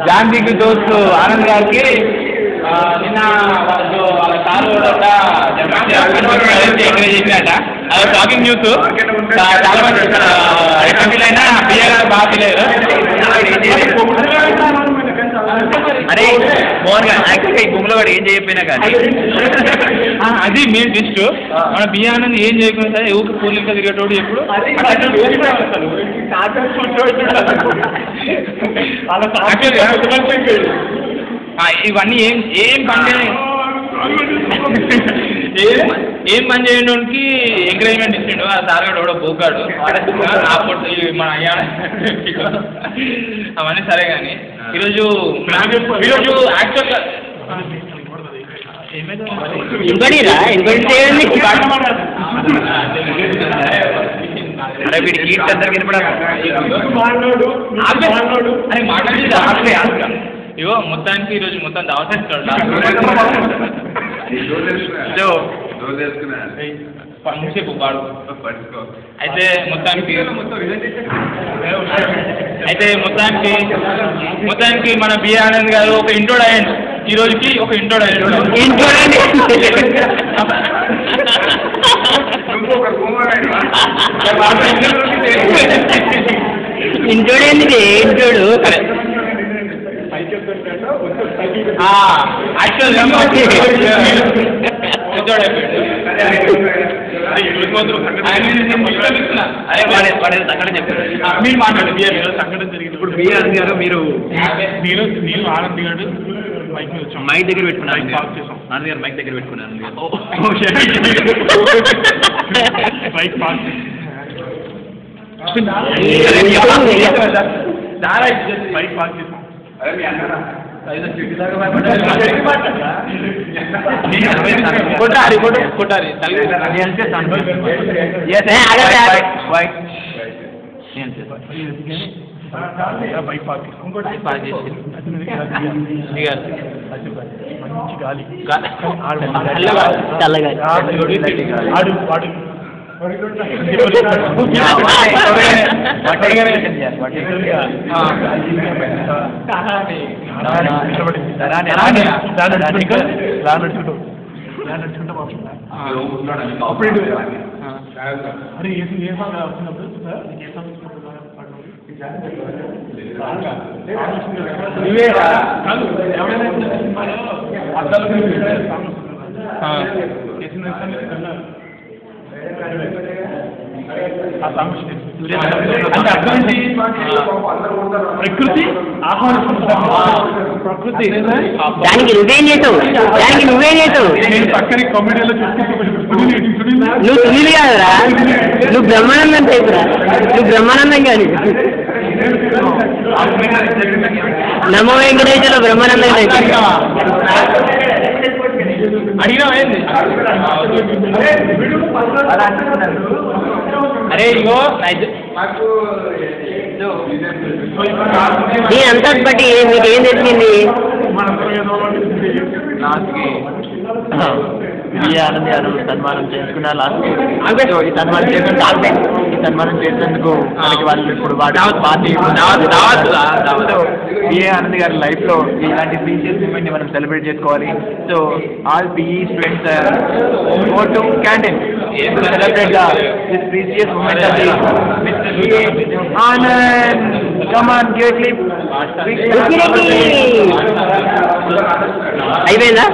జాన్వీకి దోస్తు ఆనంద్ గారికి నిన్న వాళ్ళ కారు ఎంకరేజ్ చేసినట అది టాకింగ్ న్యూస్. చాలా మంది ఎక్కడ ఫీల్ అయినా బియ్య గారు బాగా ఫీల్ అయ్యారు. అరే మోహన్ గారు యాక్చువల్గా ఈ భూమిలో వాడు ఏం చేయకపోయినా కానీ అది మెయిన్ ట్విస్ట్. మన బియ్య ఆనంద్ ఏం చేయకుండా సరే ఊరికి పూర్ణింకా తిరిగేటోడు ఎప్పుడు ఇవన్నీ ఏం పని ఏం పని చేయడానికి ఎంకరేజ్మెంట్ ఇచ్చిండు. ఆ సార్గాడు కూడా పోగాడు మన అయ్యా అవన్నీ సరే కానీ ఈరోజు యాక్చువల్గా అరే వీడి కీర్తి అందరికి ఇగో మొత్తానికి ఈరోజు మొత్తం దావసేస్తాడు. ముసేపు వాడు అయితే మొత్తానికి మన బియ్య ఆనంద్ గారు ఒక ఇంట్రోడ్ అయ్యాడు. ఈ రోజుకి ఒక ఇంట్రోడ్ అయ్యాడు. ఇంట్రోడ్ ఏంటి ఇంట్రోడు మీరు మాట్లాడు సంఘటన జరిగింది. ఇప్పుడు బియ్య ఆనంద్ గారు మీరు నేను ఆనంద్ గారు మైక్ దగ్గర పెట్టుకున్నాను. ఆనంద్ గారు మైక్ దగ్గర పెట్టుకున్నాను. బైక్ పార్క్ బైక్ పార్క్ చేసాం. కొట్టాలి బైక్ పార్క్ మంచి గాలి అరే ఏ సాంగ్ వచ్చినప్పుడు ఏ సాంగ్ ప్రకృతి ప్రకృతి దానికి నువ్వేం చేసావు నేను పక్కన కామెడీలో నువ్వు సునీల్ కాదురా, నువ్వు బ్రహ్మానందం టైపురా, నువ్వు బ్రహ్మానందం కాదు. నమో వెంకటేశ్వర బ్రహ్మానందం టైపు అడిగినామైంది. అరే ఇగో నీ అంతా బట్టి మీకేం తెలిసింది? బియ్య ఆనంద్ గారు సన్మానం చేసుకున్నారు. లాస్ట్ ఈ సన్మానం చేసినందుకు మనకి వాళ్ళు ఇప్పుడు బియ్య ఆనంద్ గారి లైఫ్ లో ఇలాంటి ప్రీషియస్ మూమెంట్ ని మనం సెలబ్రేట్ చేసుకోవాలి. So all BE students go to canteen celebrate this precious moment of Anand. Come on give clip. అయిపోయిందా?